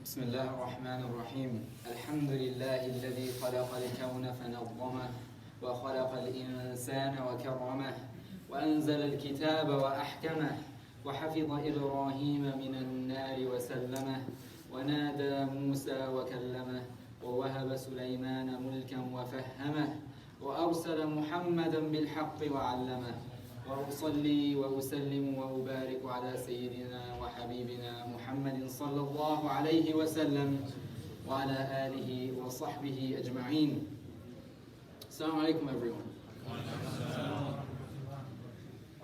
بسم الله الرحمن الرحيم الحمد لله الذي خلق الكون فنظمه وخلق الإنسان وكرمه وأنزل الكتاب وأحكمه وحفظ إبراهيم من النار وسلمه ونادى موسى وكلمه ووهب سليمان ملكا وفهمه وأرسل محمدا بالحق وعلمه وأصلي وأسلم وأبارك على سيدنا وحبيبنا محمد صلى الله عليه وسلم وعلى آله وصحبه أجمعين. Assalamu alaikum everyone.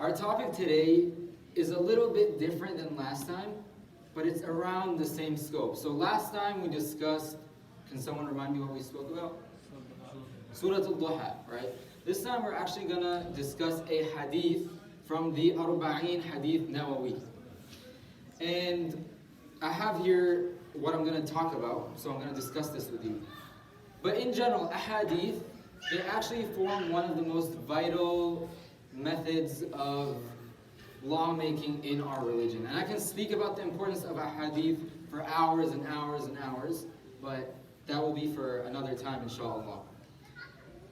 Our topic today is a little bit different than last time, but it's around the same scope. So last time we discussed, can someone remind me what we spoke about? Surah Al-Duha, right? This time we're actually going to discuss a hadith from the Arba'een Hadith Nawawi. And I have here what I'm going to talk about, so I'm going to discuss this with you. But in general, a hadith, they actually form one of the most vital methods of lawmaking in our religion. And I can speak about the importance of a hadith for hours and hours and hours, but that will be for another time, inshallah.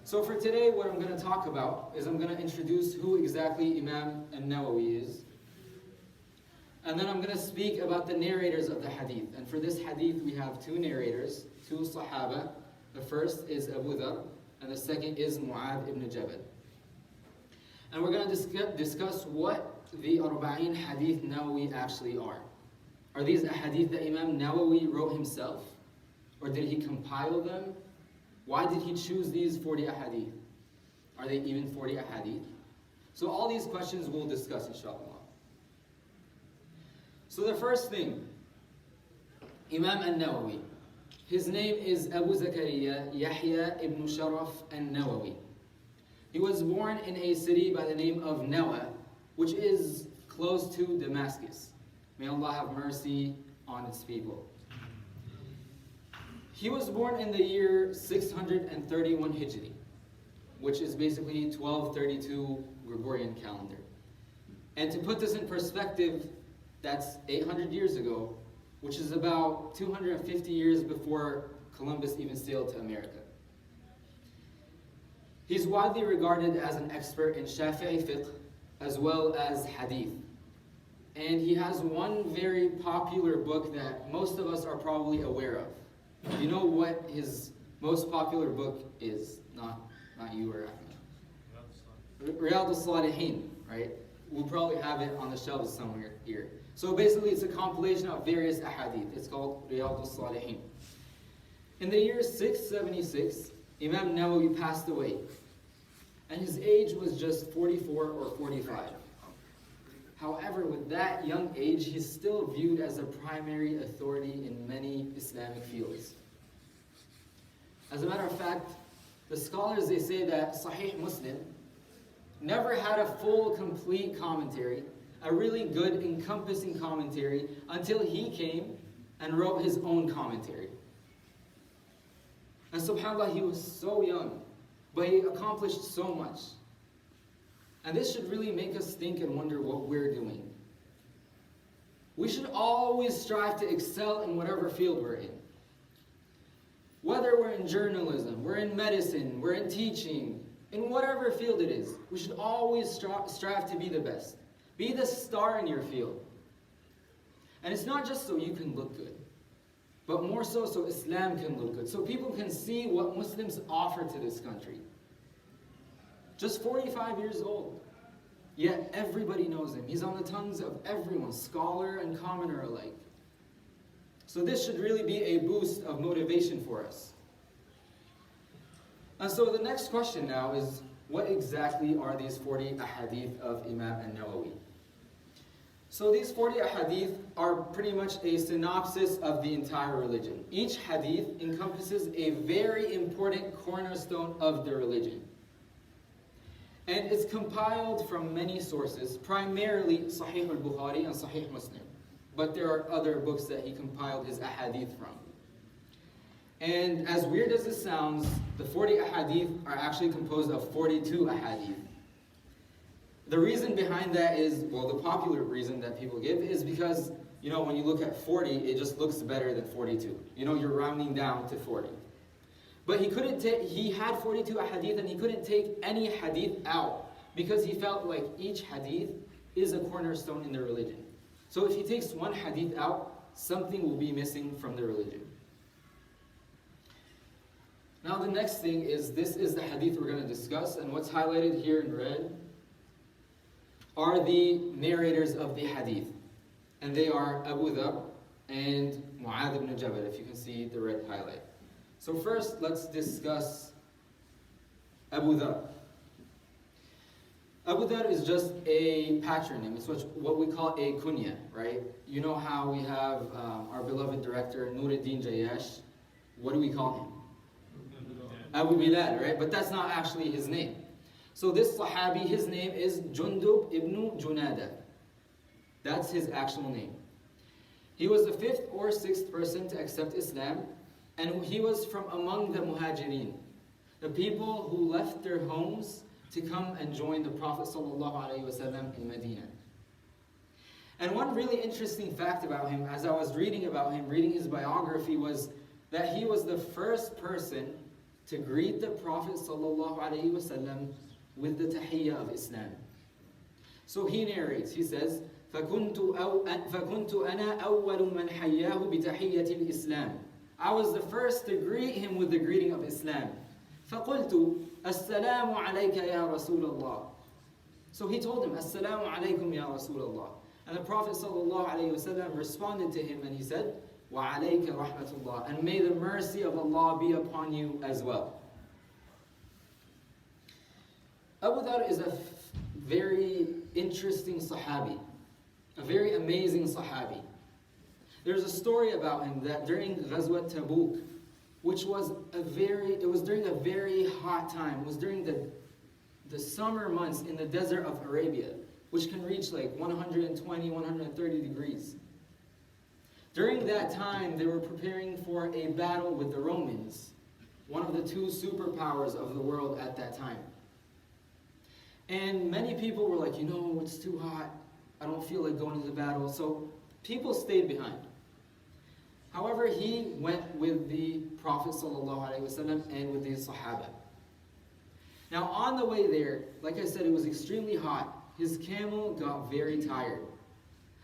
So for today, what I'm going to talk about is I'm going to introduce who exactly Imam al-Nawawi is. And then I'm going to speak about the narrators of the hadith. And for this hadith, we have two narrators, two Sahaba. The first is Abu Dhar, and the second is Mu'adh ibn Jabal. And we're going to discuss what the Arba'een Hadith Nawawi actually are. Are these a hadith that Imam Nawawi wrote himself? Or did he compile them? Why did he choose these 40 ahadith? Are they even 40 ahadith? So all these questions we'll discuss, inshallah. So the first thing, Imam al-Nawawi. His name is Abu Zakaria Yahya ibn Sharaf al-Nawawi. He was born in a city by the name of Nawa, which is close to Damascus. May Allah have mercy on its people. He was born in the year 631 Hijri, which is basically 1232 Gregorian calendar. And to put this in perspective, that's 800 years ago, which is about 250 years before Columbus even sailed to America. He's widely regarded as an expert in Shafi'i fiqh as well as hadith. And he has one very popular book that most of us are probably aware of. You know what his most popular book is? Not you or Ahmed. Riyadh al-Salihin, right? We'll probably have it on the shelves somewhere here. So basically it's a compilation of various ahadith. It's called Riyadh al-Salihin. In the year 676, Imam Nawawi passed away. And his age was just 44 or 45. However, with that young age, he's still viewed as a primary authority in many Islamic fields. As a matter of fact, the scholars, they say that Sahih Muslim never had a full, complete commentary, a really good, encompassing commentary, until he came and wrote his own commentary. And subhanAllah, he was so young, but he accomplished so much. And this should really make us think and wonder what we're doing. We should always strive to excel in whatever field we're in. Whether we're in journalism, we're in medicine, we're in teaching, in whatever field it is, we should always strive to be the best. Be the star in your field. And it's not just so you can look good, but more so Islam can look good, so people can see what Muslims offer to this country. Just 45 years old, yet everybody knows him. He's on the tongues of everyone, scholar and commoner alike. So this should really be a boost of motivation for us. And so the next question now is, what exactly are these 40 ahadith of Imam al-Nawawi? So these 40 ahadith are pretty much a synopsis of the entire religion. Each hadith encompasses a very important cornerstone of the religion. And it's compiled from many sources, primarily Sahih al-Bukhari and Sahih Muslim. But there are other books that he compiled his ahadith from. And as weird as this sounds, the 40 ahadith are actually composed of 42 ahadith. The reason behind that is, well, the popular reason that people give is because, when you look at 40, it just looks better than 42. You're rounding down to 40. But he had 42 hadith and he couldn't take any hadith out because he felt like each hadith is a cornerstone in the religion. So if he takes one hadith out, something will be missing from the religion. Now the next thing is, this is the hadith we're going to discuss, and what's highlighted here in red are the narrators of the hadith. And they are Abu Dhar and Mu'adh ibn Jabal, if you can see the red highlight. So first, let's discuss Abu Dhar. Abu Dhar is just a patronym. It's what we call a kunya, right? You know how we have our beloved director, Nuruddin Jayash. What do we call him? Abu Bilal, right? But that's not actually his name. So this Sahabi, his name is Jundub ibn Junada. That's his actual name. He was the 5th or 6th person to accept Islam, and he was from among the Muhajirin, the people who left their homes to come and join the Prophet ﷺ in Medina. And one really interesting fact about him, as I was reading about him, reading his biography, was that he was the first person to greet the Prophet ﷺ with the tahiyyah of Islam. So he narrates, he says, فَكُنْتُ أَنَا أَوَّلُ مَنْ حَيَّاهُ بِتَحِيَّةِ الْإِسْلَامِ. I was the first to greet him with the greeting of Islam. فَقُلْتُ السَّلَامُ عَلَيْكَ يَا رَسُولَ اللَّهِ. So he told him, السَّلَامُ عَلَيْكُمْ يَا رَسُولَ اللَّهِ. And the Prophet ﷺ responded to him and he said, وَعَلَيْكَ رَحْمَةُ اللَّهِ. And may the mercy of Allah be upon you as well. Abu Dhar is a very interesting Sahabi, a very amazing Sahabi. There's a story about him that during Ghazwat Tabuk, which was during a very hot time. It was during the summer months in the desert of Arabia, which can reach like 120, 130 degrees. During that time, they were preparing for a battle with the Romans, one of the 2 superpowers of the world at that time. And many people were like, it's too hot. I don't feel like going to the battle. So people stayed behind. However, he went with the Prophet ﷺ and with the Sahaba. Now on the way there, like I said, it was extremely hot. His camel got very tired.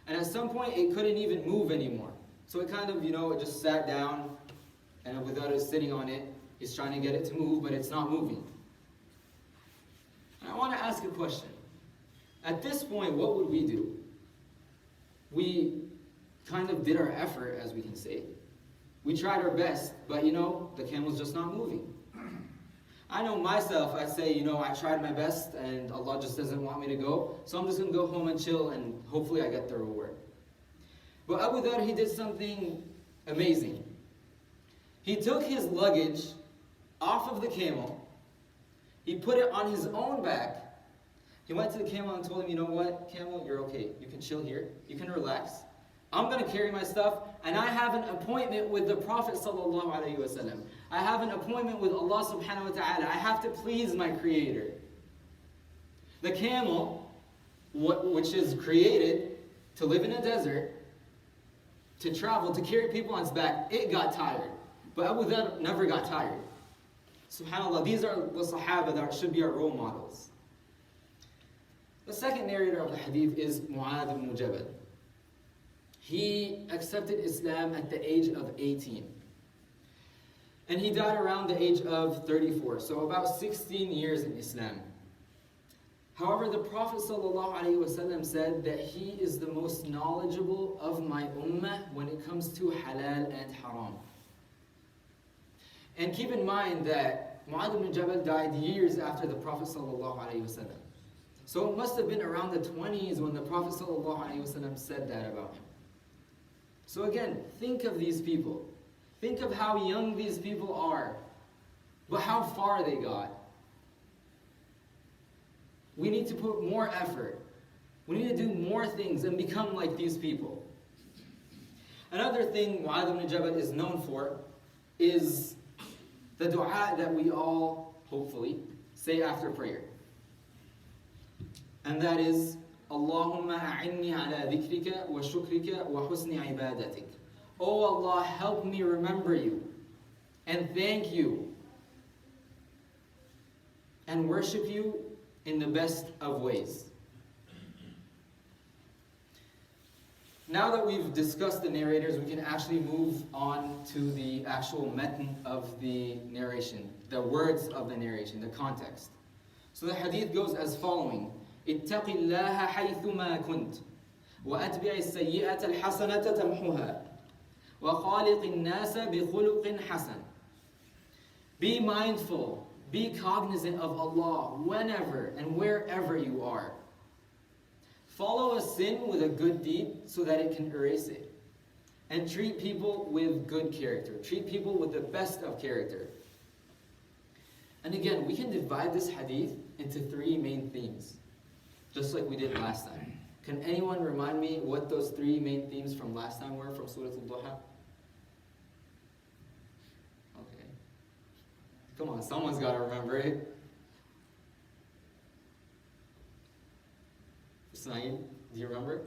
And at some point, it couldn't even move anymore. So it kind of, it just sat down, and without it sitting on it, he's trying to get it to move, but it's not moving. And I want to ask a question. At this point, what would we do? We kind of did our effort, as we can say. We tried our best, but the camel's just not moving. I know myself, I'd say, I tried my best and Allah just doesn't want me to go, so I'm just going to go home and chill and hopefully I get the reward. But Abu Dhar, he did something amazing. He took his luggage off of the camel, he put it on his own back. He went to the camel and told him, you know what, camel, you're okay. You can chill here, you can relax. I'm going to carry my stuff, and I have an appointment with the Prophet ﷺ. I have an appointment with Allah subhanahu wa ta'ala. I have to please my Creator. The camel, which is created to live in a desert, to travel, to carry people on its back, it got tired. But Abu Dhar never got tired. SubhanAllah, these are the Sahaba that should be our role models. The second narrator of the hadith is Mu'adh ibn Jabal. He accepted Islam at the age of 18. And he died around the age of 34, so about 16 years in Islam. However, the Prophet ﷺ said that he is the most knowledgeable of my ummah when it comes to halal and haram. And keep in mind that Mu'adh ibn Jabal died years after the Prophet ﷺ. So it must have been around the 20s when the Prophet ﷺ said that about him. So again, think of these people. Think of how young these people are, but how far they got. We need to put more effort. We need to do more things and become like these people. Another thing Mu'adh ibn Jabal is known for is the dua that we all, hopefully, say after prayer. And that is, Allahumma a'inni ala dhikrika wa shukrika wa husni ibadatik. Oh Allah, help me remember you and thank you and worship you in the best of ways. Now that we've discussed the narrators, we can actually move on to the actual matn of the narration, the words of the narration, the context. So the hadith goes as following: اتق الله حيثما كنت وأتبع السيئة الحسنة تمحها وخالق الناس بخلق حسن. Be mindful, be cognizant of Allah whenever and wherever you are. Follow a sin with a good deed so that it can erase it. And treat people with good character. Treat people with the best of character. And again, we can divide this hadith into three main themes, just like we did last time. Can anyone remind me what those three main themes from last time were from Surah Al-Duha? Okay. Come on, someone's got to remember it. Saeed, do you remember?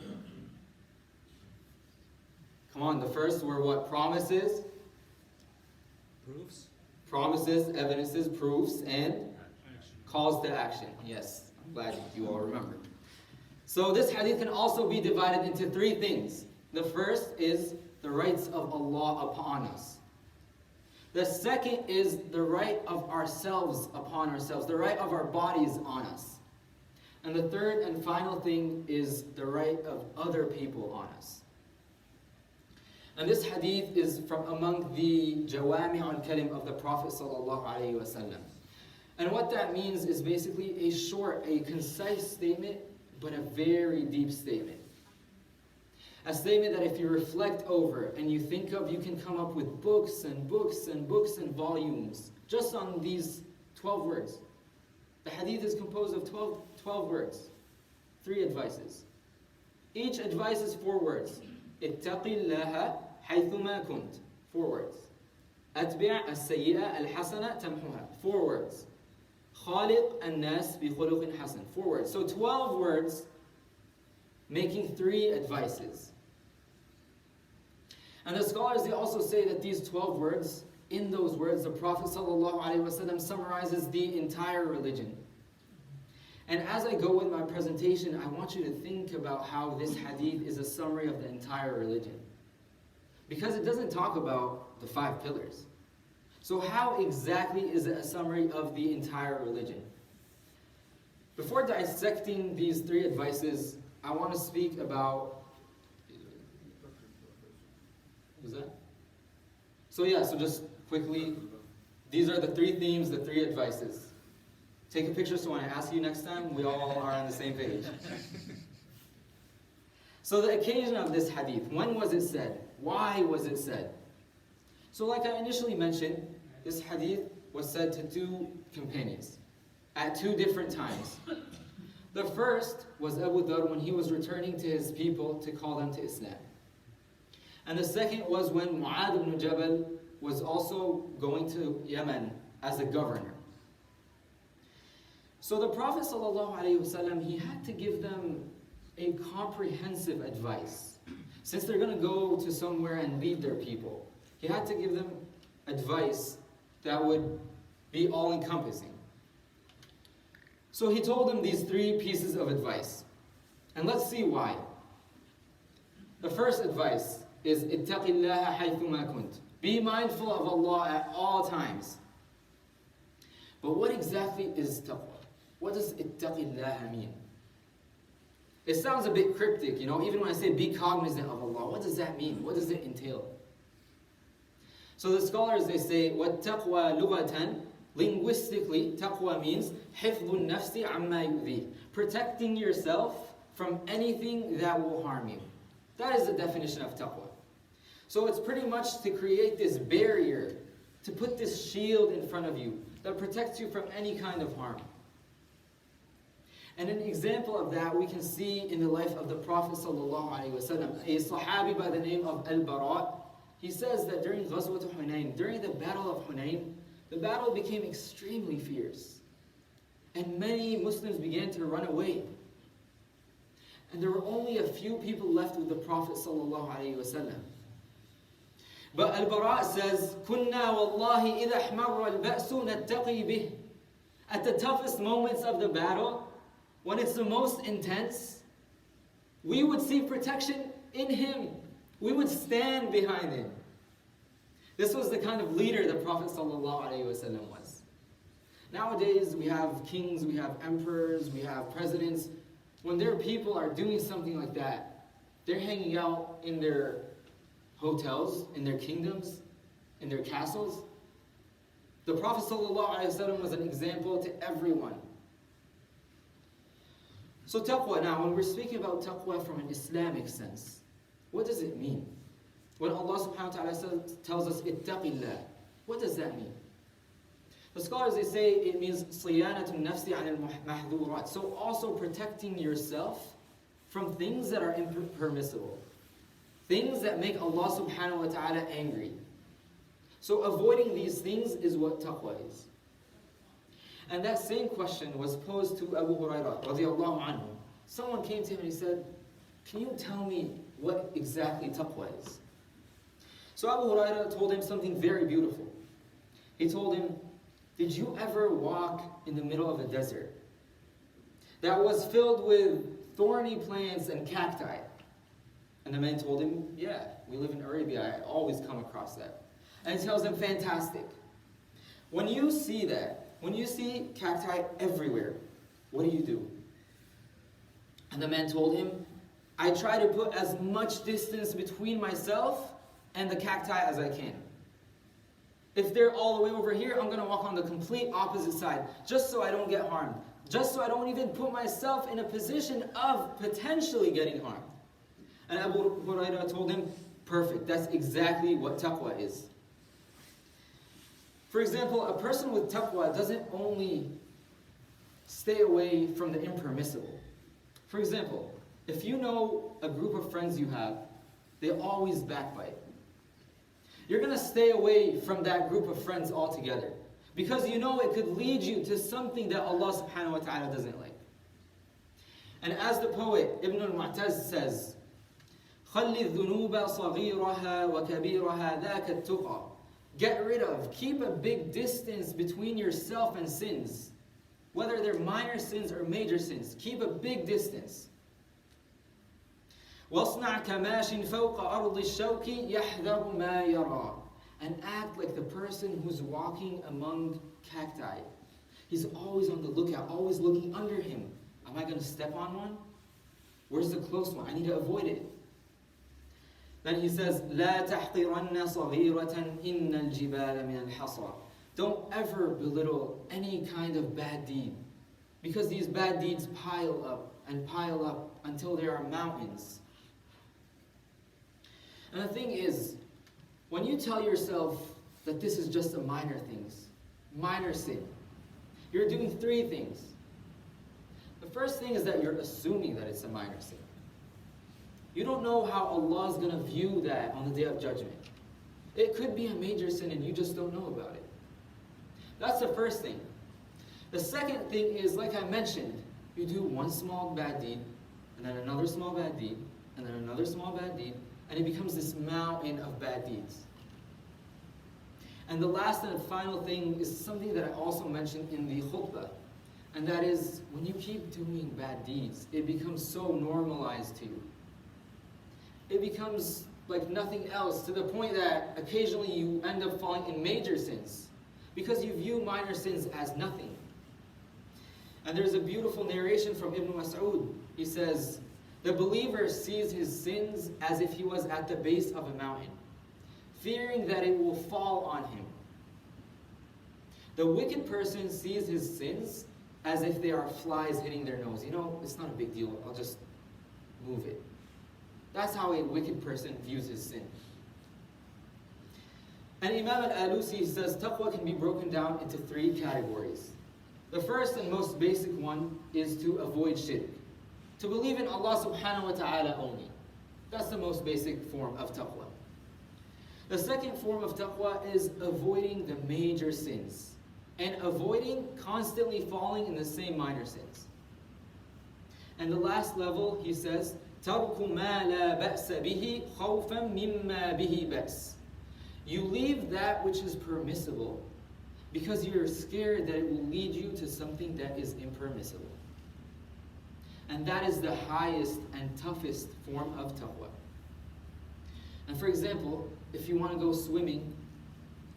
Come on, the first were what? Promises? Proofs? Promises, evidences, proofs, and calls to action. Yes, I'm glad you all remember. So this hadith can also be divided into three things. The first is the rights of Allah upon us. The second is the right of ourselves upon ourselves, the right of our bodies on us. And the third and final thing is the right of other people on us. And this hadith is from among the Jawami al-Kalim of the Prophet ﷺ. And what that means is basically a short, a concise statement, but a very deep statement. A statement that if you reflect over and you think of, you can come up with books and books and books and volumes just on these 12 words. The hadith is composed of 12 words, 3 advices. Each advice is 4 words. اتق الله حيثما كنت, 4 words. أتبع السيئة الحسنة تمحها, 4 words. خالق الناس بخلق حسن, 4 words. So 12 words making 3 advices. And the scholars, they also say that these 12 words, in those words, the Prophet ﷺ summarizes the entire religion. And as I go with my presentation, I want you to think about how this hadith is a summary of the entire religion. Because it doesn't talk about the 5 pillars. So how exactly is it a summary of the entire religion? Before dissecting these 3 advices, I want to speak about... What was that? So yeah, so just quickly, these are the 3 themes, the 3 advices. Take a picture so when I ask you next time, we all are on the same page. So the occasion of this hadith, when was it said? Why was it said? So like I initially mentioned, this hadith was said to 2 companions at 2 different times. The first was Abu Dhar when he was returning to his people to call them to Islam. And the second was when Mu'adh ibn Jabal was also going to Yemen as a governor. So the Prophet ﷺ, he had to give them a comprehensive advice. Since they're going to go to somewhere and lead their people, he had to give them advice that would be all-encompassing. So he told them these 3 pieces of advice. And let's see why. The first advice is اتق الله حيثما كنت. Be mindful of Allah at all times. But what exactly is taqwa? What does اتق الله mean? It sounds a bit cryptic, you know, even when I say be cognizant of Allah. What does that mean? What does it entail? So the scholars, they say, وَالتَّقْوَى لُغَةً, linguistically, taqwa means حِفْظُ النَّفْسِ عَمَّا يُؤْذِي, protecting yourself from anything that will harm you. That is the definition of taqwa. So it's pretty much to create this barrier, to put this shield in front of you that protects you from any kind of harm. And an example of that we can see in the life of the Prophet ﷺ. A Sahabi by the name of Al-Bara, he says that during Ghazwat Hunayn, during the Battle of Hunayn, the battle became extremely fierce. And many Muslims began to run away. And there were only a few people left with the Prophet ﷺ. But Al-Bara says, كُنَّا وَاللَّهِ إِذَا احْمَرَّ الْبَأْسُ نَتَّقِي بِهِ. At the toughest moments of the battle, when it's the most intense, we would seek protection in him. We would stand behind him. This was the kind of leader the Prophet ﷺ was. Nowadays, we have kings, we have emperors, we have presidents. When their people are doing something like that, they're hanging out in their hotels, in their kingdoms, in their castles. The Prophet ﷺ was an example to everyone. So taqwa now, when we're speaking about taqwa from an Islamic sense, what does it mean? When Allah subhanahu wa ta'ala tells us, ittaqillah, what does that mean? The scholars, they say it means صِيَانَةُ النَّفْسِ عَنِ الْمَحْذُورَاتِ. So also protecting yourself from things that are impermissible. Things that make Allah subhanahu wa ta'ala angry. So avoiding these things is what taqwa is. And that same question was posed to Abu Hurairah radiallahu anhu. Someone came to him and he said, can you tell me what exactly taqwa is? So Abu Hurairah told him something very beautiful. He told him, did you ever walk in the middle of a desert that was filled with thorny plants and cacti? And the man told him, yeah, we live in Arabia, I always come across that. And he tells him, fantastic. When you see that, when you see cacti everywhere, what do? And the man told him, I try to put as much distance between myself and the cacti as I can. If they're all the way over here, I'm going to walk on the complete opposite side, just so I don't get harmed. Just so I don't even put myself in a position of potentially getting harmed. And Abu Hurairah told him, perfect, that's exactly what taqwa is. For example, a person with taqwa doesn't only stay away from the impermissible. For example, if you know a group of friends you have, they always backbite. You're going to stay away from that group of friends altogether. Because you know it could lead you to something that Allah subhanahu wa ta'ala doesn't like. And as the poet Ibn al-Mu'taz says, خَلِّ الذُّنُوبَ صَغِيرَهَا وَكَبِيرَهَا ذَاكَ التُّقَى. Get rid of, keep a big distance between yourself and sins. Whether they're minor sins or major sins, keep a big distance. وَاصْنَعْ كَمَاشٍ فَوْقَ أَرْضِ الشَّوْكِ يَحْذَرُ مَا يَرَى. And act like the person who's walking among cacti. He's always on the lookout, always looking under him. Am I going to step on one? Where's the close one? I need to avoid it. Then he says, لا تحقرن صغيرة إن الجبال من الحصى. Don't ever belittle any kind of bad deed. Because these bad deeds pile up until there are mountains. And the thing is, when you tell yourself that this is just a minor sin, you're doing three things. The first thing is that you're assuming that it's a minor sin. You don't know how Allah is going to view that on the Day of Judgment. It could be a major sin and you just don't know about it. That's the first thing. The second thing is, like I mentioned, you do one small bad deed, and then another small bad deed, and then another small bad deed, and it becomes this mountain of bad deeds. And the last and final thing is something that I also mentioned in the khutbah, and that is, when you keep doing bad deeds, it becomes so normalized to you. It becomes like nothing else, to the point that occasionally you end up falling in major sins because you view minor sins as nothing. And there's a beautiful narration from Ibn Mas'ud. He says, the believer sees his sins as if he was at the base of a mountain, fearing that it will fall on him. The wicked person sees his sins as if they are flies hitting their nose. You know, it's not a big deal, I'll just move it. That's how a wicked person views his sin. And Imam al-Alusi says taqwa can be broken down into three categories. The first and most basic one is to avoid shirk. To believe in Allah subhanahu wa ta'ala only. That's the most basic form of taqwa. The second form of taqwa is avoiding the major sins and avoiding constantly falling in the same minor sins. And the last level, he says, تَرْكُ مَا لَا بَأْسَ بِهِ خَوْفًا مِمَّا بِهِ بَأْسٍ. You leave that which is permissible because you're scared that it will lead you to something that is impermissible. And that is the highest and toughest form of taqwa. And for example, if you want to go swimming,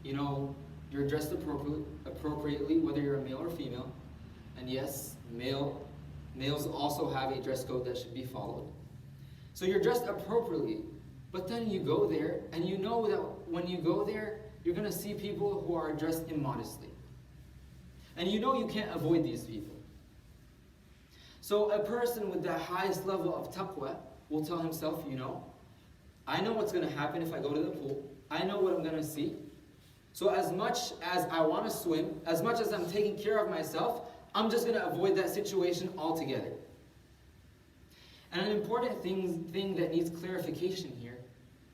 you're dressed appropriately, whether you're a male or female. And yes, males also have a dress code that should be followed. So you're dressed appropriately, but then you go there, and you know that when you go there, you're going to see people who are dressed immodestly. And you know you can't avoid these people. So a person with the highest level of taqwa will tell himself, I know what's going to happen if I go to the pool. I know what I'm going to see. So as much as I want to swim, as much as I'm taking care of myself, I'm just going to avoid that situation altogether. And an important thing that needs clarification here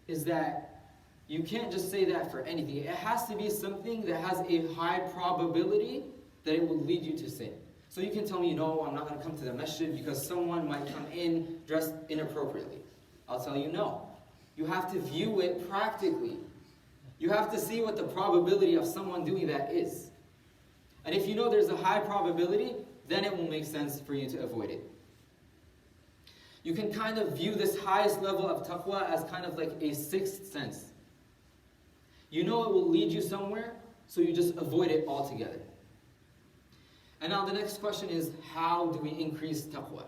is that you can't just say that for anything. It has to be something that has a high probability that it will lead you to sin. So you can tell me, no, I'm not going to come to the masjid because someone might come in dressed inappropriately. I'll tell you, no. You have to view it practically. You have to see what the probability of someone doing that is. And if you know there's a high probability, then it will make sense for you to avoid it. You can kind of view this highest level of taqwa as kind of like a sixth sense. You know it will lead you somewhere, so you just avoid it altogether. And now the next question is, how do we increase taqwa?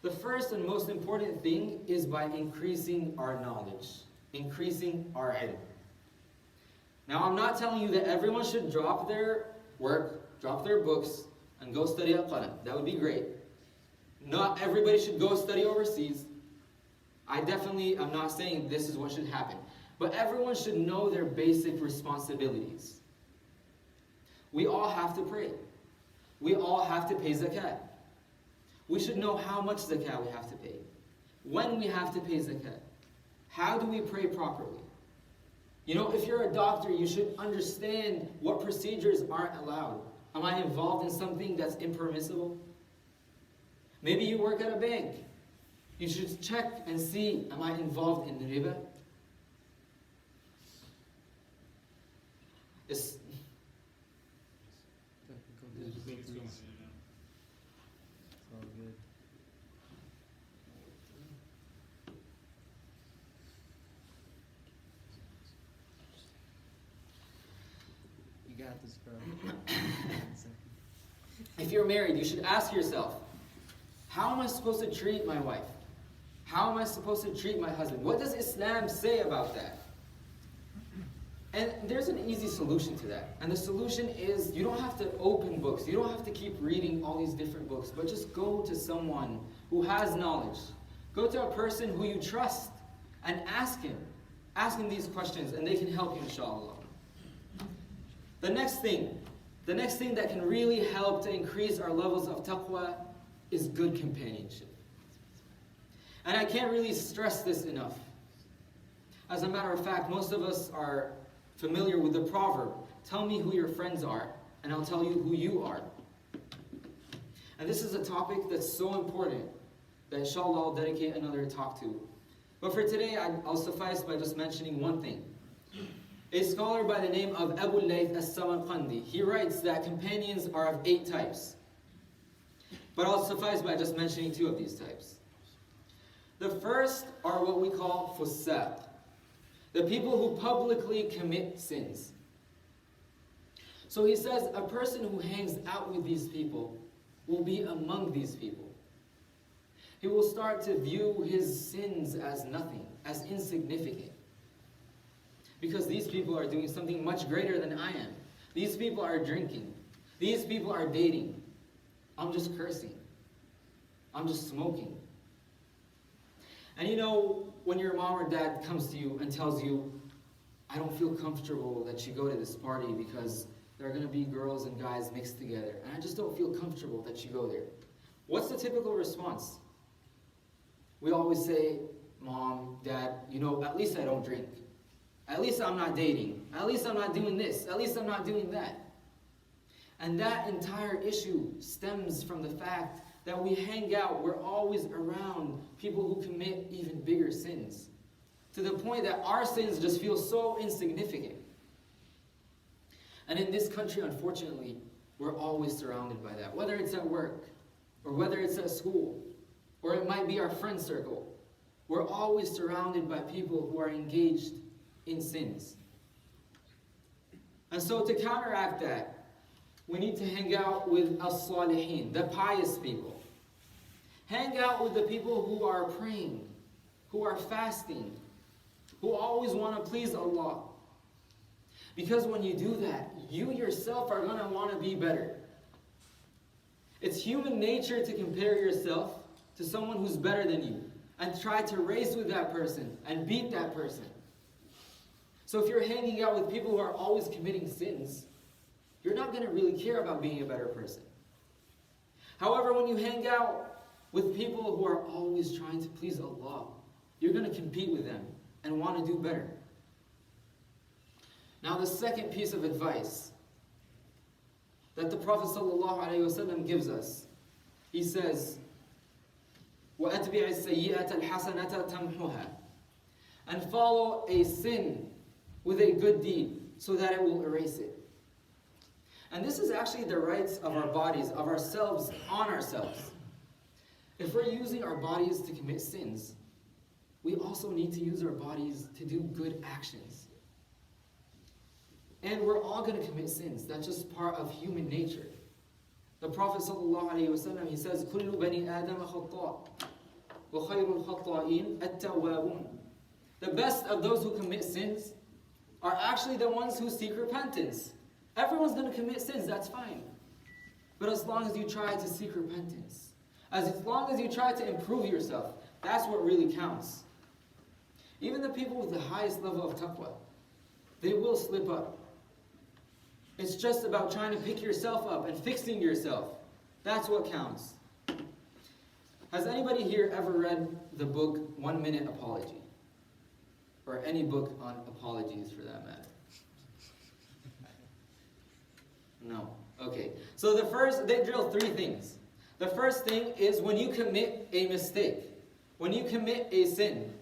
The first and most important thing is by increasing our knowledge, increasing our ilm. Now I'm not telling you that everyone should drop their work, drop their books, and go study Al-Qalam. That would be great. Not everybody should go study overseas. I definitely am not saying this is what should happen. But everyone should know their basic responsibilities. We all have to pray. We all have to pay zakat. We should know how much zakat we have to pay. When we have to pay zakat. How do we pray properly? If you're a doctor, you should understand what procedures aren't allowed. Am I involved in something that's impermissible? Maybe you work at a bank. You should check and see, am I involved in riba? It's all good. You got this, bro. If you're married, you should ask yourself, how am I supposed to treat my wife? How am I supposed to treat my husband? What does Islam say about that? And there's an easy solution to that. And the solution is, you don't have to open books. You don't have to keep reading all these different books. But just go to someone who has knowledge. Go to a person who you trust and ask him. Ask him these questions and they can help you, inshallah. The next thing that can really help to increase our levels of taqwa is good companionship. And I can't really stress this enough. As a matter of fact, most of us are familiar with the proverb, tell me who your friends are, and I'll tell you who you are. And this is a topic that's so important that inshallah I'll dedicate another talk to. But for today, I'll suffice by just mentioning one thing. A scholar by the name of Abu Layth as-Samarqandi, he writes that companions are of 8 types. But I'll suffice by just mentioning 2 of these types. The first are what we call fusaq, the people who publicly commit sins. So he says a person who hangs out with these people will be among these people. He will start to view his sins as nothing, as insignificant. Because these people are doing something much greater than I am. These people are drinking. These people are dating. I'm just cursing. I'm just smoking. And when your mom or dad comes to you and tells you, I don't feel comfortable that you go to this party because there are going to be girls and guys mixed together. And I just don't feel comfortable that you go there. What's the typical response? We always say, Mom, Dad, at least I don't drink. At least I'm not dating. At least I'm not doing this. At least I'm not doing that. And that entire issue stems from the fact that we hang out, we're always around people who commit even bigger sins, to the point that our sins just feel so insignificant. And in this country, unfortunately, we're always surrounded by that. Whether it's at work, or whether it's at school, or it might be our friend circle, we're always surrounded by people who are engaged in sins. And so to counteract that, we need to hang out with as-salihin, the pious people. Hang out with the people who are praying, who are fasting, who always want to please Allah. Because when you do that, you yourself are going to want to be better. It's human nature to compare yourself to someone who's better than you and try to race with that person and beat that person. So if you're hanging out with people who are always committing sins, you're not going to really care about being a better person. However, when you hang out with people who are always trying to please Allah, you're going to compete with them and want to do better. Now, the second piece of advice that the Prophet ﷺ gives us, he says, وَأَتْبِعِ السَّيِّئَةَ الْحَسَنَةَ تَمْحُهَا, and follow a sin with a good deed so that it will erase it. And this is actually the rights of our bodies, of ourselves, on ourselves. If we're using our bodies to commit sins, we also need to use our bodies to do good actions. And we're all going to commit sins. That's just part of human nature. The Prophet ﷺ, he says, كُلُّ بَنِي آدَمَ خَطَّاءٌ وَخَيْرُ الْخَطَّائِينَ التَّوَّابُونَ. The best of those who commit sins are actually the ones who seek repentance. Everyone's going to commit sins, that's fine. But as long as you try to seek repentance, as long as you try to improve yourself, that's what really counts. Even the people with the highest level of taqwa, they will slip up. It's just about trying to pick yourself up and fixing yourself. That's what counts. Has anybody here ever read the book 1 Minute Apology? Or any book on apologies for that matter? No. Okay. So they drill 3 things. The first thing is when you commit a mistake, when you commit a sin,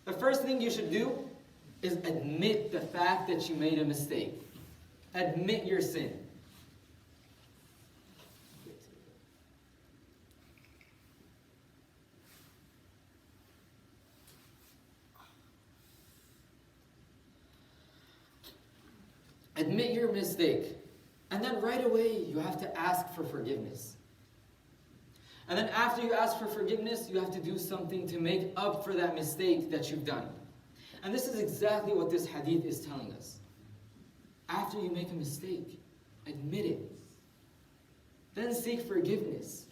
the first thing you should do is admit the fact that you made a mistake. Admit your sin. Admit your mistake. And then right away, you have to ask for forgiveness. And then after you ask for forgiveness, you have to do something to make up for that mistake that you've done. And this is exactly what this hadith is telling us. After you make a mistake, admit it. Then seek forgiveness.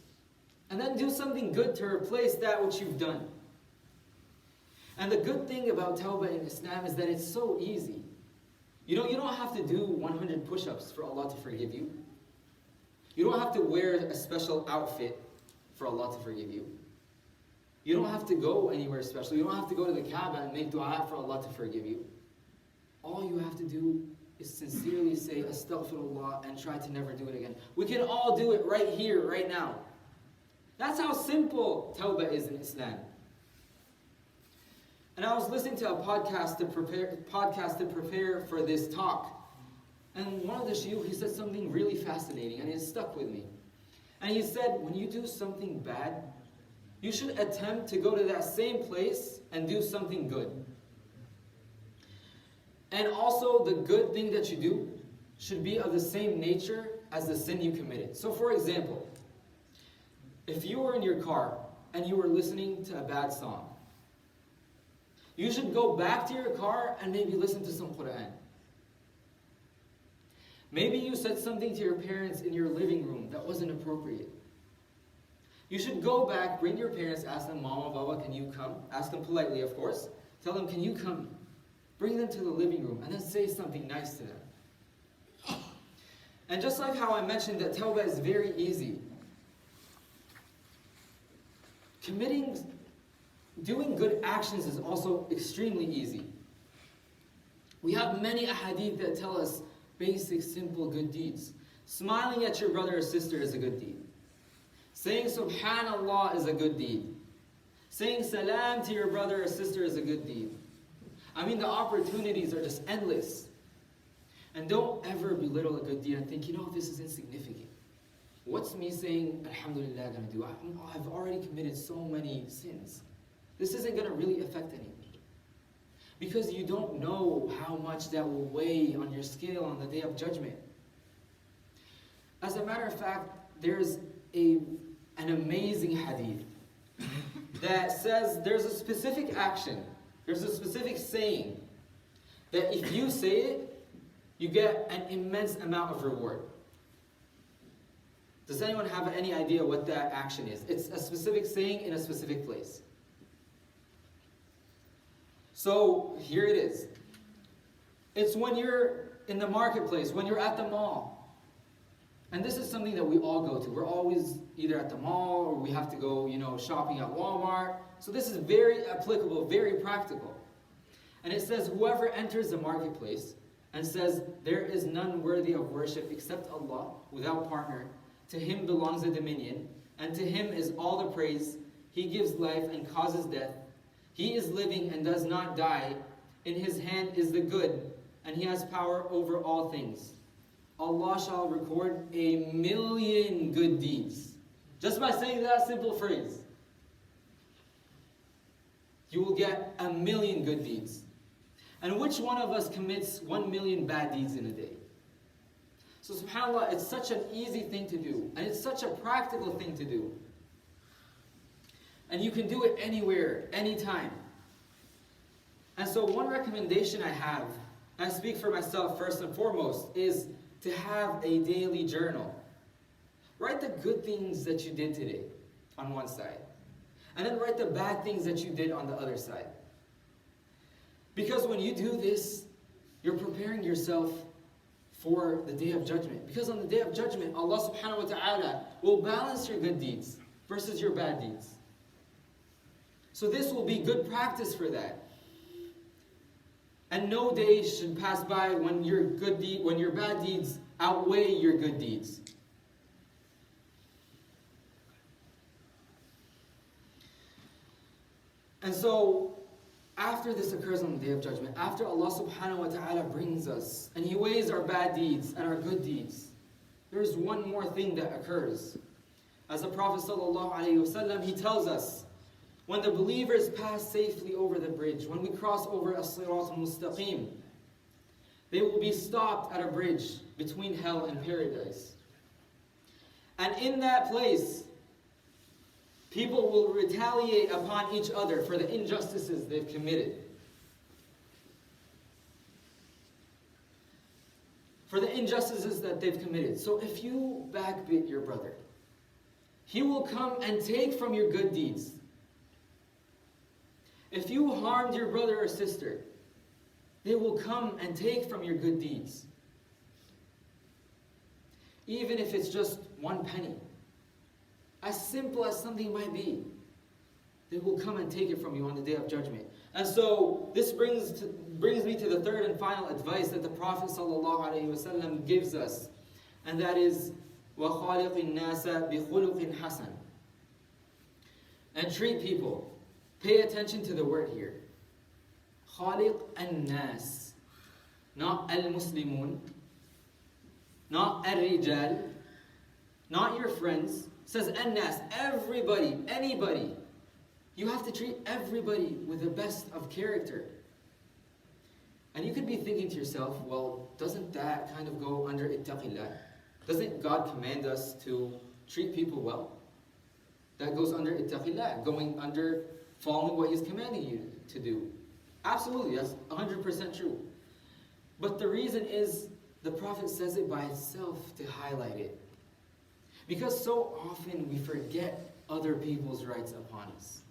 And then do something good to replace that which you've done. And the good thing about tawbah in Islam is that it's so easy. You don't have to do 100 push-ups for Allah to forgive you. You don't have to wear a special outfit for Allah to forgive you. You don't have to go anywhere special. You don't have to go to the Kaaba and make dua for Allah to forgive you. All you have to do is sincerely say astaghfirullah and try to never do it again. We can all do it right here, right now. That's how simple tawbah is in Islam. And I was listening to a podcast to prepare for this talk. And one of the shuyukh, he said something really fascinating, and it stuck with me. And he said, when you do something bad, you should attempt to go to that same place and do something good. And also, the good thing that you do should be of the same nature as the sin you committed. So for example, if you were in your car and you were listening to a bad song, you should go back to your car and maybe listen to some Quran. Maybe you said something to your parents in your living room that wasn't appropriate. You should go back, bring your parents, ask them, Mama, Baba, can you come? Ask them politely, of course. Tell them, can you come? Bring them to the living room and then say something nice to them. And just like how I mentioned that tawbah is very easy, doing good actions is also extremely easy. We have many ahadith that tell us basic, simple good deeds. Smiling at your brother or sister is a good deed. Saying Subhanallah is a good deed. Saying Salam to your brother or sister is a good deed. I mean, the opportunities are just endless. And don't ever belittle a good deed and think, this is insignificant. What's me saying Alhamdulillah gonna do? I've already committed so many sins. This isn't gonna really affect anything. Because you don't know how much that will weigh on your scale on the Day of Judgment. As a matter of fact, there's an amazing hadith that says there's a specific action, there's a specific saying, that if you say it, you get an immense amount of reward. Does anyone have any idea what that action is? It's a specific saying in a specific place. So here it is. It's when you're in the marketplace, when you're at the mall. And this is something that we all go to. We're always either at the mall or we have to go, shopping at Walmart. So this is very applicable, very practical. And it says, whoever enters the marketplace and says, there is none worthy of worship except Allah, without partner, to him belongs the dominion, and to him is all the praise. He gives life and causes death. He is living and does not die. In his hand is the good, and he has power over all things. Allah shall record 1,000,000 good deeds. Just by saying that simple phrase, you will get 1,000,000 good deeds. And which one of us commits 1,000,000 bad deeds in a day? So subhanAllah, it's such an easy thing to do. And it's such a practical thing to do. And you can do it anywhere, anytime. And so one recommendation I have, and I speak for myself first and foremost, is to have a daily journal. Write the good things that you did today on one side. And then write the bad things that you did on the other side. Because when you do this, you're preparing yourself for the Day of Judgment. Because on the Day of Judgment, Allah subhanahu wa ta'ala will balance your good deeds versus your bad deeds. So this will be good practice for that. And no day should pass by when your bad deeds outweigh your good deeds. And so, after this occurs on the Day of Judgment, after Allah subhanahu wa ta'ala brings us, and He weighs our bad deeds and our good deeds, there's one more thing that occurs. As the Prophet sallallahu alaihi wasallam, he tells us, when the believers pass safely over the bridge, when we cross over as-sirat al-mustaqim, they will be stopped at a bridge between hell and paradise. And in that place, people will retaliate upon each other for the injustices they've committed. For the injustices that they've committed. So if you backbit your brother, he will come and take from your good deeds. If you harmed your brother or sister, they will come and take from your good deeds. Even if it's just 1 penny. As simple as something might be, they will come and take it from you on the Day of Judgment. And so this brings me to the third and final advice that the Prophet ﷺ gives us, and that is وَخَالِقِ النَّاسَ بِخُلُقٍ حَسَنٍ. And treat people. Pay attention to the word here. خَالِقْ النَّاسِ, not al-Muslimun, not al-Rijal, not your friends. It says an-nas, everybody, anybody. You have to treat everybody with the best of character. And you could be thinking to yourself, well, doesn't that kind of go under ittaqillah? Doesn't God command us to treat people well? That goes under ittaqillah, going under following what He's commanding you to do. Absolutely, that's 100% true. But the reason is, the Prophet says it by itself to highlight it. Because so often we forget other people's rights upon us.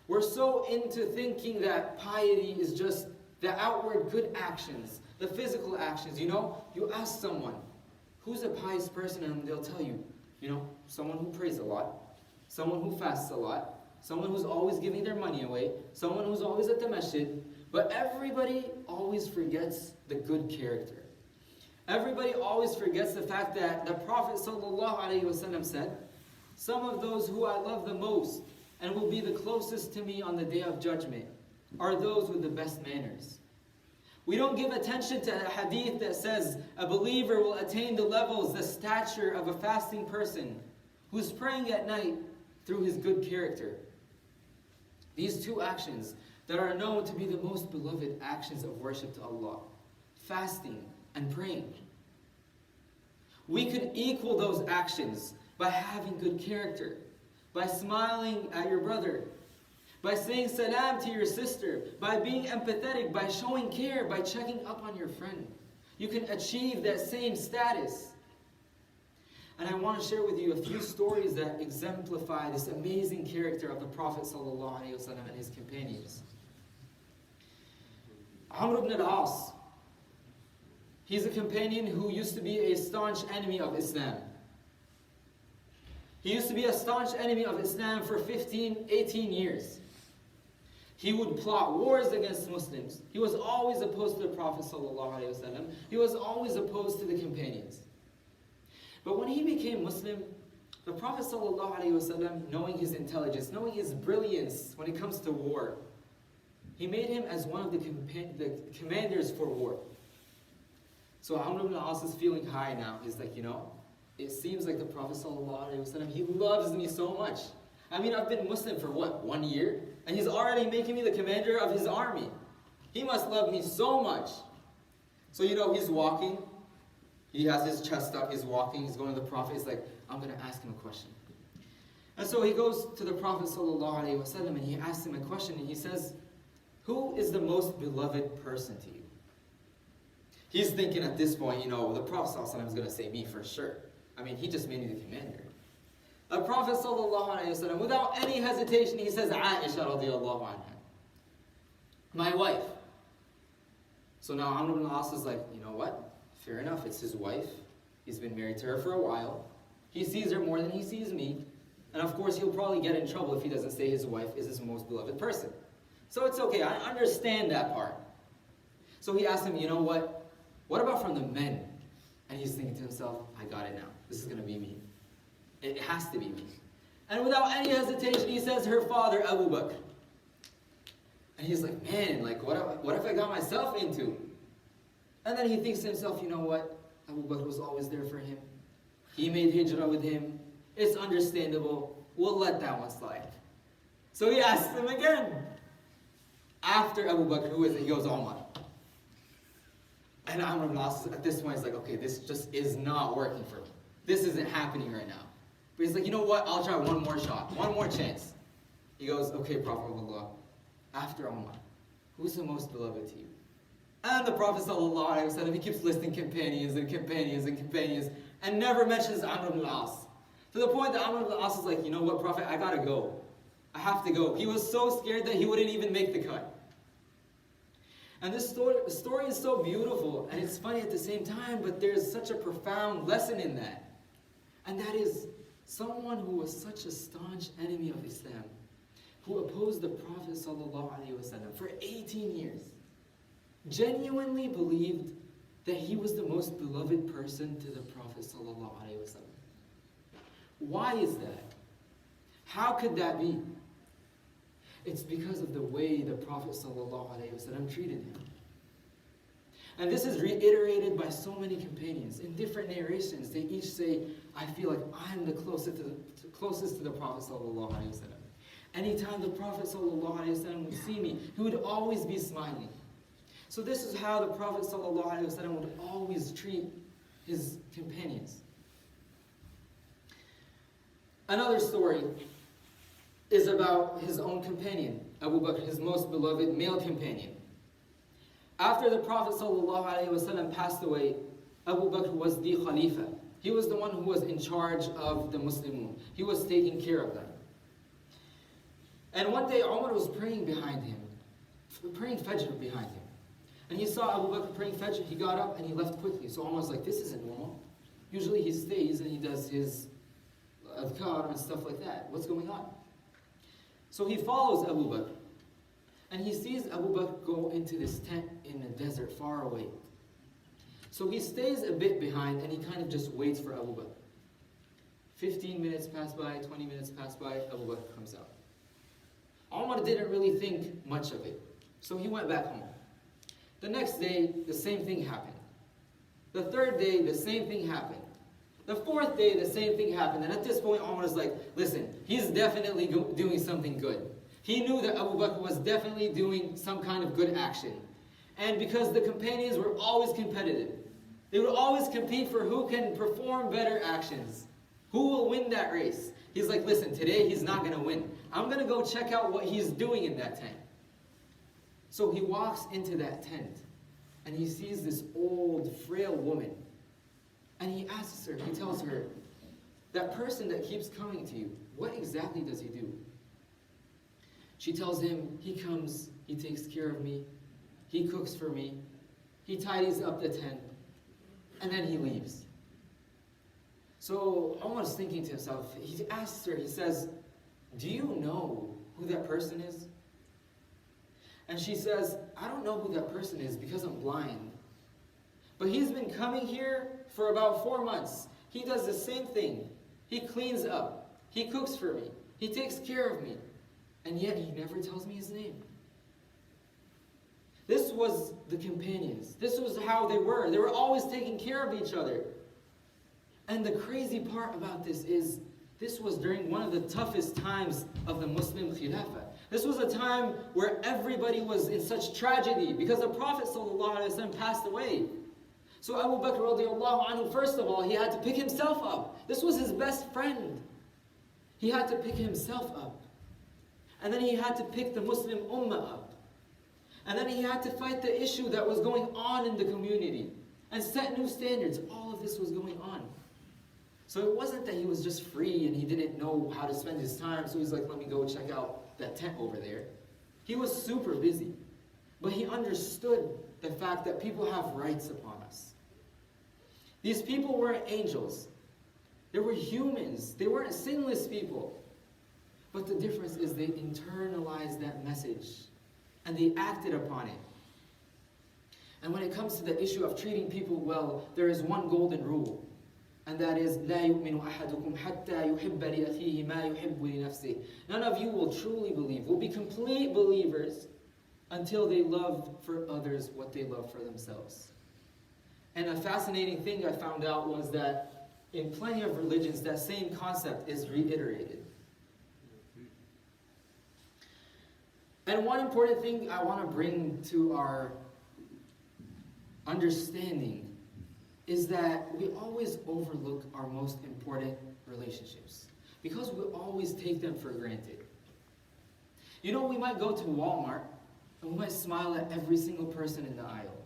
We're so into thinking that piety is just the outward good actions, the physical actions. You ask someone, who's a pious person, and they'll tell you, someone who prays a lot, someone who fasts a lot, someone who's always giving their money away, someone who's always at the masjid. But everybody always forgets the good character. Everybody always forgets the fact that the Prophet ﷺ said, Some of those who I love the most and will be the closest to me on the day of judgment are those with the best manners. We don't give attention to a hadith that says a believer will attain the levels, the stature of a fasting person who's praying at night through his good character. These two actions that are known to be the most beloved actions of worship to Allah, fasting and praying. We could equal those actions by having good character, by smiling at your brother, by saying salam to your sister, by being empathetic, by showing care, by checking up on your friend. You can achieve that same status. And I want to share with you a few stories that exemplify this amazing character of the Prophet ﷺ and his companions. Amr ibn al-As, he's a companion who used to be a staunch enemy of Islam. He used to be a staunch enemy of Islam for 15, 18 years. He would plot wars against Muslims. He was always opposed to the Prophet ﷺ. He was always opposed to the companions. But when he became Muslim, the Prophet ﷺ, knowing his intelligence, knowing his brilliance when it comes to war, he made him as one of the commanders for war. So Amr ibn al-As is feeling high now. He's like, it seems like the Prophet ﷺ, he loves me so much. I mean, I've been Muslim for what, 1 year? And he's already making me the commander of his army. He must love me so much. So he's walking. He has his chest up, he's walking, he's going to the Prophet. He's like, I'm going to ask him a question. And so he goes to the Prophet ﷺ and he asks him a question and he says, who is the most beloved person to you? He's thinking at this point, the Prophet ﷺ is going to say me for sure. I mean, he just made me the commander. The Prophet ﷺ, without any hesitation, he says, Aisha radiallahu anha, my wife. So now Amr ibn al-As is like, you know what? Fair enough, it's his wife. He's been married to her for a while. He sees her more than he sees me. And of course, he'll probably get in trouble if he doesn't say his wife is his most beloved person. So it's okay, I understand that part. So he asked him, you know what? What about from the men? And he's thinking to himself, I got it now. This is going to be me. It has to be me. And without any hesitation, he says her father, Abu Bakr. And he's like, man, what if I got myself into? And then he thinks to himself, you know what? Abu Bakr was always there for him. He made hijrah with him. It's understandable. We'll let that one slide. So he asks him again. After Abu Bakr, who is it? He goes, Omar. And Amr ibn al-As at this point is like, okay, this just is not working for me. This isn't happening right now. But he's like, you know what? I'll try one more shot. One more chance. He goes, okay, Prophet of Allah. After Omar, who's the most beloved to you? And the Prophet ﷺ, he keeps listing companions and companions and companions and never mentions Amr ibn al-As. To the point that Amr ibn al-As is like, you know what, Prophet, I gotta go. I have to go. He was so scared that he wouldn't even make the cut. And this story is so beautiful and it's funny at the same time, but there's such a profound lesson in that. And that is someone who was such a staunch enemy of Islam, who opposed the Prophet ﷺ for 18 years, genuinely believed that he was the most beloved person to the Prophet ﷺ. Why is that? How could that be? It's because of the way the Prophet ﷺ treated him. And this is reiterated by so many companions. In different narrations, they each say, I feel like I'm the closest to the Prophet ﷺ. Anytime the Prophet ﷺ would see me, he would always be smiling. So this is how the Prophet ﷺ would always treat his companions. Another story is about his own companion, Abu Bakr, his most beloved male companion. After the Prophet ﷺ passed away, Abu Bakr was the Khalifa. He was the one who was in charge of the Muslimun. He was taking care of them. And one day Umar was praying behind him, praying Fajr behind him. And he saw Abu Bakr praying Fajr, he got up and he left quickly. So Umar was like, this isn't normal. Usually he stays and he does his adhkar and stuff like that. What's going on? So he follows Abu Bakr. And he sees Abu Bakr go into this tent in the desert far away. So he stays a bit behind and he kind of just waits for Abu Bakr. 15 minutes pass by, 20 minutes pass by, Abu Bakr comes out. Umar didn't really think much of it, so he went back home. The next day, the same thing happened. The third day, the same thing happened. The fourth day, the same thing happened. And at this point, Umar was like, listen, he's definitely doing something good. He knew that Abu Bakr was definitely doing some kind of good action. And because the companions were always competitive, they would always compete for who can perform better actions. Who will win that race? He's like, listen, today he's not going to win. I'm going to go check out what he's doing in that tent. So he walks into that tent, and he sees this old, frail woman. And he asks her, he tells her, that person that keeps coming to you, what exactly does he do? She tells him, he comes, he takes care of me, he cooks for me, he tidies up the tent, and then he leaves. So Umar's thinking to himself, he asks her, he says, do you know who that person is? And she says, I don't know who that person is because I'm blind. But he's been coming here for about 4 months. He does the same thing. He cleans up. He cooks for me. He takes care of me. And yet he never tells me his name. This was the companions. This was how they were. They were always taking care of each other. And the crazy part about this is, this was during one of the toughest times of the Muslim Khilafah. This was a time where everybody was in such tragedy because the Prophet ﷺ passed away. So Abu Bakr radiallahu anhu, first of all, he had to pick himself up. This was his best friend. He had to pick himself up. And then he had to pick the Muslim Ummah up. And then he had to fight the issue that was going on in the community and set new standards. All of this was going on. So it wasn't that he was just free and he didn't know how to spend his time, so he's like, let me go check out that tent over there. He was super busy. But he understood the fact that people have rights upon us. These people weren't angels. They were humans. They weren't sinless people. But the difference is they internalized that message and they acted upon it. And when it comes to the issue of treating people well, there is one golden rule. And that is, لا يؤمن أحدكم حتى يحب لأخيه ما يحب لنفسه. None of you will truly believe, will be complete believers until they love for others what they love for themselves. And a fascinating thing I found out was that in plenty of religions, that same concept is reiterated. And one important thing I want to bring to our understanding is that we always overlook our most important relationships because we always take them for granted. You know, we might go to Walmart and we might smile at every single person in the aisle.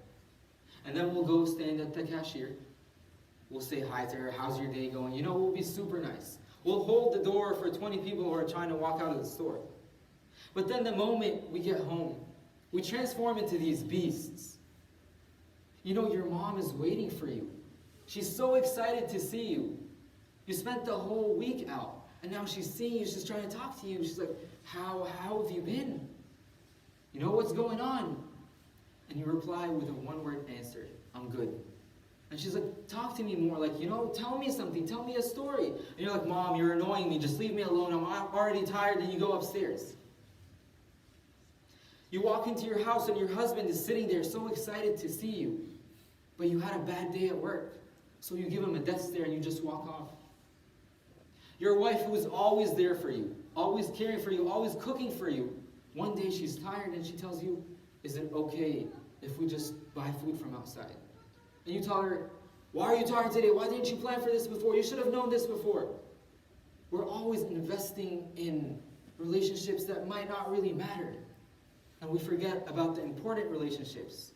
And then we'll go stand at the cashier. We'll say hi to her, how's your day going? You know, we'll be super nice. We'll hold the door for 20 people who are trying to walk out of the store. But then the moment we get home, we transform into these beasts. You know, your mom is waiting for you. She's so excited to see you. You spent the whole week out, and now she's seeing you, she's trying to talk to you. She's like, how have you been? You know, what's going on? And you reply with a one-word answer, I'm good. And she's like, talk to me more, like, you know, tell me something, tell me a story. And you're like, Mom, you're annoying me, just leave me alone, I'm already tired, and you go upstairs. You walk into your house and your husband is sitting there so excited to see you. But you had a bad day at work. So you give him a death stare and you just walk off. Your wife who is always there for you, always caring for you, always cooking for you. One day she's tired and she tells you, is it okay if we just buy food from outside? And you tell her, why are you tired today? Why didn't you plan for this before? You should have known this before. We're always investing in relationships that might not really matter. And we forget about the important relationships.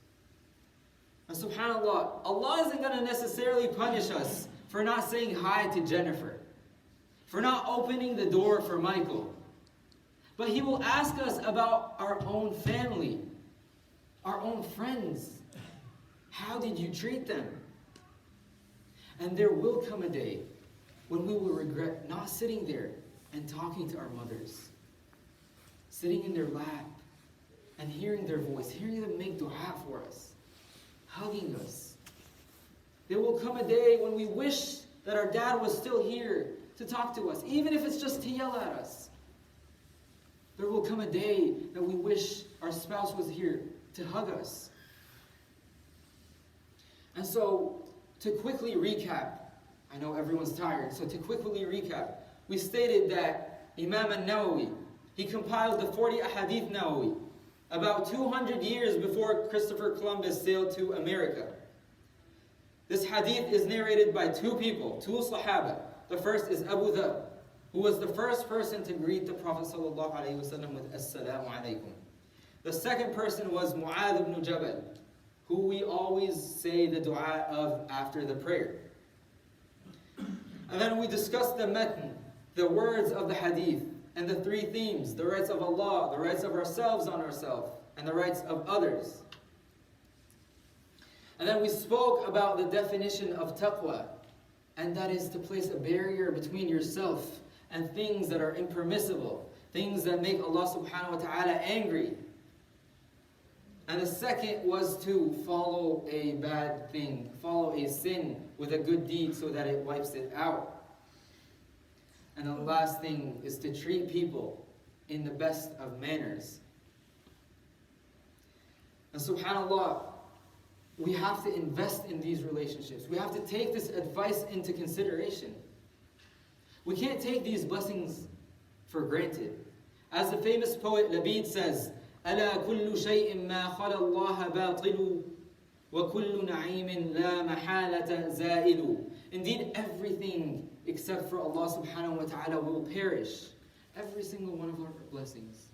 And subhanAllah, Allah isn't going to necessarily punish us for not saying hi to Jennifer, for not opening the door for Michael. But He will ask us about our own family, our own friends. How did you treat them? And there will come a day when we will regret not sitting there and talking to our mothers, sitting in their lap, and hearing their voice, hearing them make dua for us, hugging us. There will come a day when we wish that our dad was still here, to talk to us, even if it's just to yell at us. There will come a day that we wish our spouse was here to hug us. And so, to quickly recap, I know everyone's tired, so to quickly recap, we stated that Imam al-Nawawi, he compiled the 40 Ahadith Nawawi about 200 years before Christopher Columbus sailed to America. This hadith is narrated by two people, two Sahaba. The first is Abu Dhar, who was the first person to greet the Prophet ﷺ with Assalamu alaikum. The second person was Mu'adh ibn Jabal, who we always say the dua of after the prayer. And then we discussed the matn, the words of the hadith, and the three themes: the rights of Allah, the rights of ourselves on ourselves, and the rights of others. And then we spoke about the definition of taqwa, and that is to place a barrier between yourself and things that are impermissible, things that make Allah subhanahu wa ta'ala angry. And the second was to follow a bad thing, follow a sin with a good deed so that it wipes it out. And the last thing is to treat people in the best of manners. And subhanAllah, we have to invest in these relationships. We have to take this advice into consideration. We can't take these blessings for granted. As the famous poet Labid says, أَلَا كُلُّ شَيْءٍ مَا خَلَى اللَّهَ بَاطِلُ وَكُلُّ نَعِيمٍ لَا مَحَالَةَ زَائِلُ. Indeed, everything except for Allah subhanahu wa ta'ala will perish. Every single one of our blessings.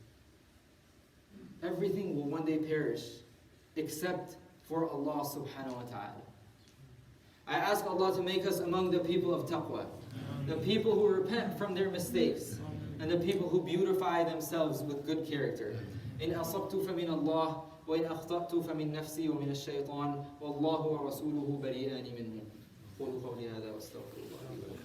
Everything will one day perish except for Allah subhanahu wa ta'ala. I ask Allah to make us among the people of taqwa, the people who repent from their mistakes, and the people who beautify themselves with good character. إن أصبت فمن الله وإن أخطأت فمن نفسي ومن الشيطان والله ورسوله بريئان منه. قولوا قولي هذا واستغفر الله لي ولكم.